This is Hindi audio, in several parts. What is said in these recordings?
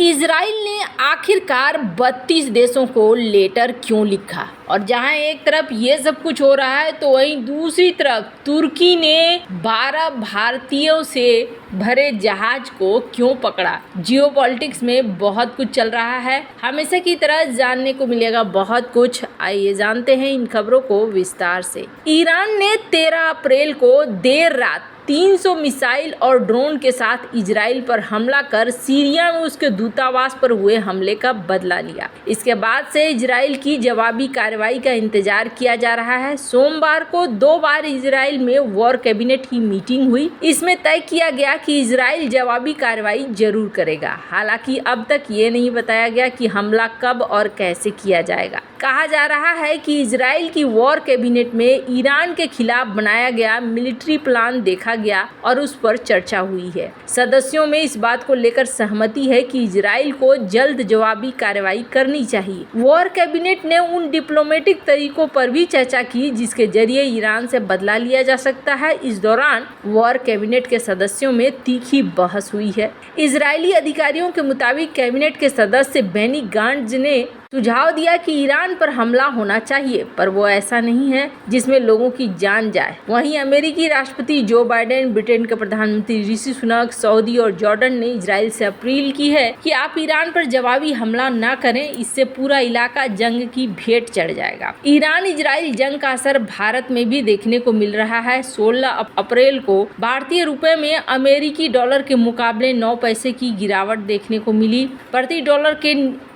इजराइल ने आखिरकार 32 देशों को लेटर क्यों लिखा। और जहां एक तरफ ये सब कुछ हो रहा है तो वहीं दूसरी तरफ तुर्की ने 12 भारतीयों से भरे जहाज को क्यों पकड़ा। जियोपॉलिटिक्स में बहुत कुछ चल रहा है, हमेशा की तरह जानने को मिलेगा बहुत कुछ। आइए जानते हैं इन खबरों को विस्तार से। ईरान ने 13 अप्रैल को देर रात 300 मिसाइल और ड्रोन के साथ इजराइल पर हमला कर सीरिया में उसके दूतावास पर हुए हमले का बदला लिया। इसके बाद से इजराइल की जवाबी कार्रवाई का इंतजार किया जा रहा है। सोमवार को 2 बार इजराइल में वॉर कैबिनेट की मीटिंग हुई। इसमें तय किया गया कि इजराइल जवाबी कार्रवाई जरूर करेगा। हालांकि अब तक ये नहीं बताया गया कि हमला कब और कैसे किया जाएगा। कहा जा रहा है कि इजराइल की वॉर कैबिनेट में ईरान के खिलाफ बनाया गया मिलिट्री प्लान देखा गया और उस पर चर्चा हुई है। सदस्यों में इस बात को लेकर सहमति है कि इजराइल को जल्द जवाबी कार्रवाई करनी चाहिए। वॉर कैबिनेट ने उन डिप्लोमेटिक तरीकों पर भी चर्चा की जिसके जरिए ईरान से बदला लिया जा सकता है। इस दौरान वॉर कैबिनेट के सदस्यों में तीखी बहस हुई है। इजरायली अधिकारियों के मुताबिक कैबिनेट के सदस्य बेनी गांट्ज ने सुझाव दिया कि ईरान पर हमला होना चाहिए, पर वो ऐसा नहीं है जिसमें लोगों की जान जाए। वहीं अमेरिकी राष्ट्रपति जो बाइडेन, ब्रिटेन के प्रधानमंत्री ऋषि सुनक, सऊदी और जॉर्डन ने इजराइल से अपील की है कि आप ईरान पर जवाबी हमला न करें, इससे पूरा इलाका जंग की भेंट चढ़ जाएगा। ईरान इजराइल जंग का असर भारत में भी देखने को मिल रहा है। 16 अप्रैल को भारतीय रुपए में अमेरिकी डॉलर के मुकाबले 9 पैसे की गिरावट देखने को मिली। प्रति डॉलर के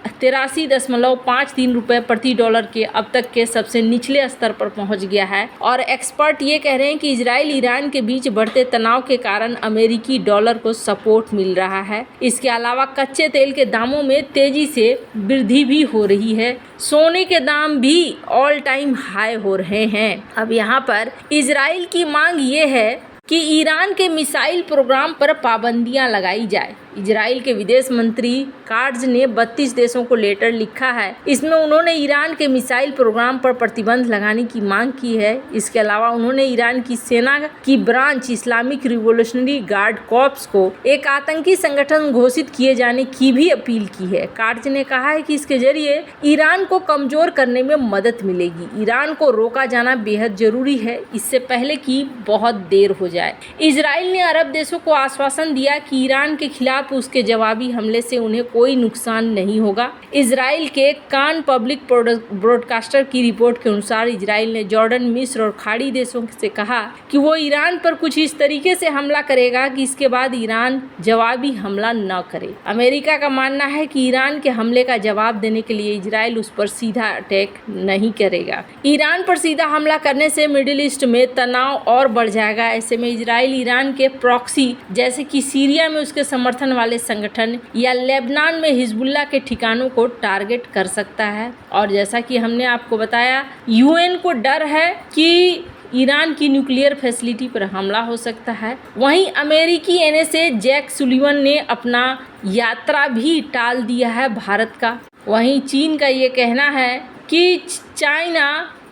83.53 रुपए प्रति डॉलर के अब तक के सबसे निचले स्तर पर पहुंच गया है। और एक्सपर्ट ये कह रहे हैं कि इजराइल ईरान के बीच बढ़ते तनाव के कारण अमेरिकी डॉलर को सपोर्ट मिल रहा है। इसके अलावा कच्चे तेल के दामों में तेजी से वृद्धि भी हो रही है। सोने के दाम भी ऑल टाइम हाई हो रहे हैं। अब यहाँ पर इजराइल की मांग ये है कि ईरान के मिसाइल प्रोग्राम पर पाबंदियां लगाई जाए। इजराइल के विदेश मंत्री काट्ज ने 32 देशों को लेटर लिखा है। इसमें उन्होंने ईरान के मिसाइल प्रोग्राम पर प्रतिबंध लगाने की मांग की है। इसके अलावा उन्होंने ईरान की सेना की branch Islamic revolutionary guard corps को एक आतंकी संगठन घोषित किए जाने की भी अपील की है। काट्ज ने कहा है कि इसके जरिए ईरान को कमजोर करने में मदद मिलेगी। ईरान को रोका जाना बेहद जरूरी है, इससे पहले कि बहुत देर हो जाए। इजराइल ने अरब देशों को आश्वासन दिया कि ईरान के खिलाफ उसके जवाबी हमले से उन्हें कोई नुकसान नहीं होगा। इजराइल के कान पब्लिक ब्रॉडकास्टर की रिपोर्ट के अनुसार इजराइल ने जॉर्डन, मिस्र और खाड़ी देशों से कहा कि वो ईरान पर कुछ इस तरीके से हमला करेगा कि इसके बाद ईरान जवाबी हमला न करे। अमेरिका का मानना है कि ईरान के हमले का जवाब देने के लिए इजराइल उस पर सीधा अटैक नहीं करेगा। ईरान पर सीधा हमला करने से मिडिल ईस्ट में तनाव और बढ़ जाएगा। ऐसे में इजराइल ईरान के प्रॉक्सी जैसे कि सीरिया में उसके समर्थन वाले संगठन या लेबनान में हिजबुल्लाह के ठिकानों को टारगेट कर सकता है। और जैसा कि हमने आपको बताया, यूएन को डर है कि ईरान की न्यूक्लियर फैसिलिटी पर हमला हो सकता है। वहीं अमेरिकी एनएसए जैक सुलिवन ने अपना यात्रा भी टाल दिया है भारत का। वहीं चीन का ये कहना है कि चाइना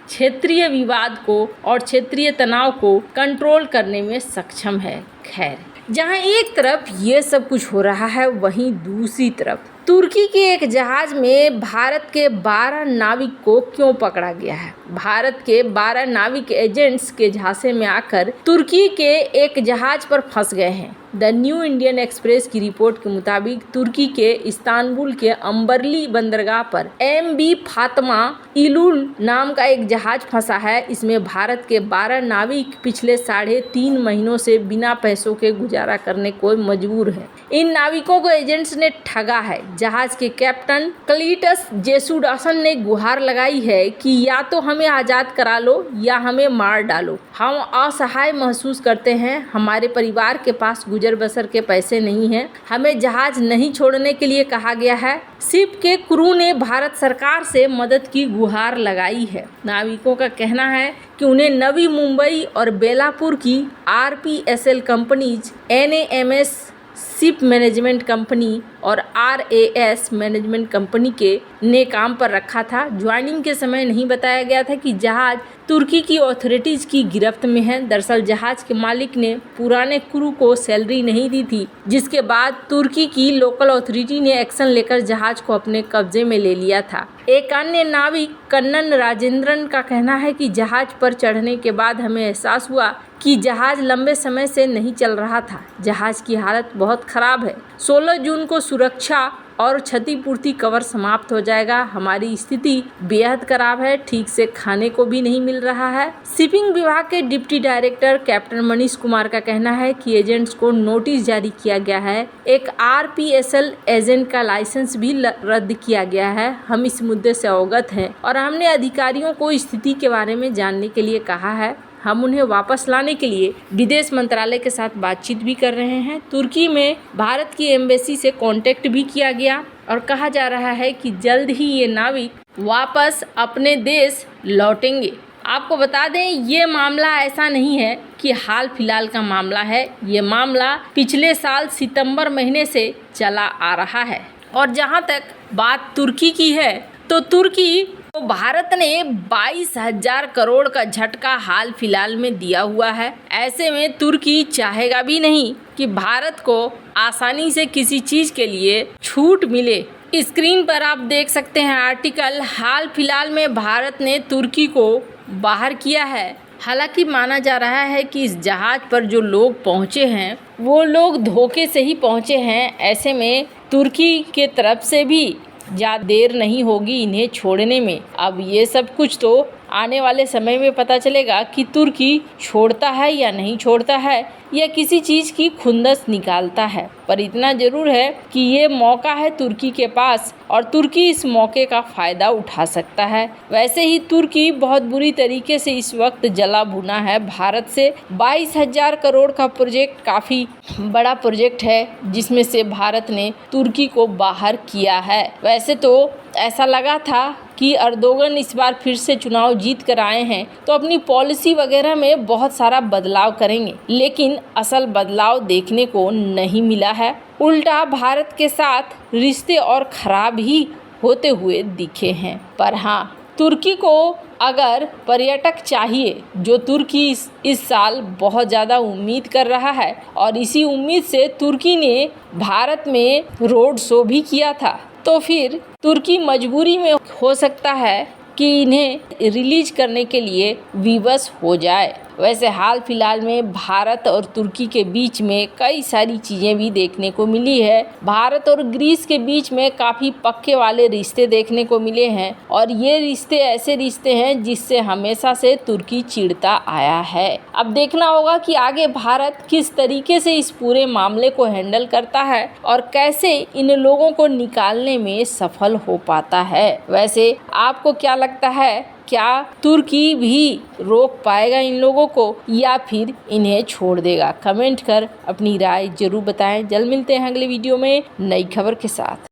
क्षेत्रीय विवाद को और क्षेत्रीय तनाव को कंट्रोल करने में सक्षम है। खैर, जहां एक तरफ ये सब कुछ हो रहा है, वहीं दूसरी तरफ तुर्की के एक जहाज में भारत के 12 नाविक को क्यों पकड़ा गया है। भारत के 12 नाविक एजेंट्स के झांसे में आकर तुर्की के एक जहाज पर फंस गए हैं। द न्यू इंडियन एक्सप्रेस की रिपोर्ट के मुताबिक तुर्की के इस्तांबुल के अंबरली बंदरगाह पर MV फातिमा इलुल नाम का एक जहाज फंसा है। इसमें भारत के 12 नाविक पिछले 3.5 महीनों से बिना पैसों के गुजारा करने को मजबूर हैं। इन नाविकों को एजेंट्स ने ठगा है। जहाज के कैप्टन क्लीटस जेसुडासन ने गुहार लगाई है कि या तो हमें आज़ाद करा लो या हमें मार डालो। हम असहाय महसूस करते हैं। हमारे परिवार के पास गुजर बसर के पैसे नहीं हैं। हमें जहाज नहीं छोड़ने के लिए कहा गया है। शिप के क्रू ने भारत सरकार से मदद की गुहार लगाई है। नाविकों का कहना है कि उन्हें नवी मुंबई और बेलापुर की RPSL companies, NAMS ship management company और RAS मैनेजमेंट कंपनी के ने काम पर रखा था। ज्वाइनिंग के समय नहीं बताया गया था कि जहाज तुर्की की अथॉरिटीज की गिरफ्त में है। दरअसल जहाज के मालिक ने पुराने क्रू को सैलरी नहीं दी थी, जिसके बाद तुर्की की लोकल अथॉरिटी ने एक्शन लेकर जहाज को अपने कब्जे में ले लिया था। एक अन्य नाविक कन्नन राजेंद्रन का कहना है कि जहाज पर चढ़ने के बाद हमें एहसास हुआ कि जहाज लंबे समय से नहीं चल रहा था। जहाज की हालत बहुत खराब है। 16 जून को सुरक्षा और क्षतिपूर्ति कवर समाप्त हो जाएगा। हमारी स्थिति बेहद खराब है, ठीक से खाने को भी नहीं मिल रहा है। शिपिंग विभाग के deputy director captain Manish Kumar का कहना है कि एजेंट्स को नोटिस जारी किया गया है। एक RPSL एजेंट का लाइसेंस भी रद्द किया गया है। हम इस मुद्दे से अवगत हैं और हमने अधिकारियों को स्थिति के बारे में जानने के लिए कहा है। हम उन्हें वापस लाने के लिए विदेश मंत्रालय के साथ बातचीत भी कर रहे हैं। तुर्की में भारत की एम्बेसी से कांटेक्ट भी किया गया और कहा जा रहा है कि जल्द ही ये नाविक वापस अपने देश लौटेंगे। आपको बता दें, ये मामला ऐसा नहीं है कि हाल फिलहाल का मामला है। ये मामला पिछले साल सितंबर महीने से चला आ रहा है। और जहां तक बात तुर्की की है, तो तुर्की तो भारत ने 22,000 करोड़ का झटका हाल फिलहाल में दिया हुआ है। ऐसे में तुर्की चाहेगा भी नहीं कि भारत को आसानी से किसी चीज के लिए छूट मिले। स्क्रीन पर आप देख सकते हैं आर्टिकल। हाल फिलहाल में भारत ने तुर्की को बाहर किया है। हालांकि माना जा रहा है कि इस जहाज पर जो लोग पहुंचे हैं वो लोग धोखे से ही पहुंचे हैं। ऐसे में तुर्की के तरफ से भी ज़्यादा देर नहीं होगी इन्हें छोड़ने में। अब ये सब कुछ तो आने वाले समय में पता चलेगा कि तुर्की छोड़ता है या नहीं छोड़ता है, या किसी चीज़ की खुंदस निकालता है। पर इतना ज़रूर है कि ये मौका है तुर्की के पास और तुर्की इस मौके का फ़ायदा उठा सकता है। वैसे ही तुर्की बहुत बुरी तरीके से इस वक्त जला भुना है भारत से। 22,000 करोड़ का प्रोजेक्ट काफ़ी बड़ा प्रोजेक्ट है, जिसमें से भारत ने तुर्की को बाहर किया है। वैसे तो ऐसा लगा था कि अर्दोगन इस बार फिर से चुनाव जीत कर आए हैं तो अपनी पॉलिसी वगैरह में बहुत सारा बदलाव करेंगे, लेकिन असल बदलाव देखने को नहीं मिला है। उल्टा भारत के साथ रिश्ते और खराब ही होते हुए दिखे हैं। पर हाँ, तुर्की को अगर पर्यटक चाहिए, जो तुर्की इस साल बहुत ज़्यादा उम्मीद कर रहा है, और इसी उम्मीद से तुर्की ने भारत में रोड शो भी किया था, तो फिर तुर्की मजबूरी में हो सकता है कि इन्हें रिलीज करने के लिए विवश हो जाए। वैसे हाल फिलहाल में भारत और तुर्की के बीच में कई सारी चीज़ें भी देखने को मिली है। भारत और ग्रीस के बीच में काफ़ी पक्के वाले रिश्ते देखने को मिले हैं, और ये रिश्ते ऐसे रिश्ते हैं जिससे हमेशा से तुर्की चिढ़ता आया है। अब देखना होगा कि आगे भारत किस तरीके से इस पूरे मामले को हैंडल करता है और कैसे इन लोगों को निकालने में सफल हो पाता है। वैसे आपको क्या लगता है, क्या तुर्की भी रोक पाएगा इन लोगों को या फिर इन्हें छोड़ देगा? कमेंट कर अपनी राय जरूर बताएं। जल्द मिलते हैं अगले वीडियो में नई खबर के साथ।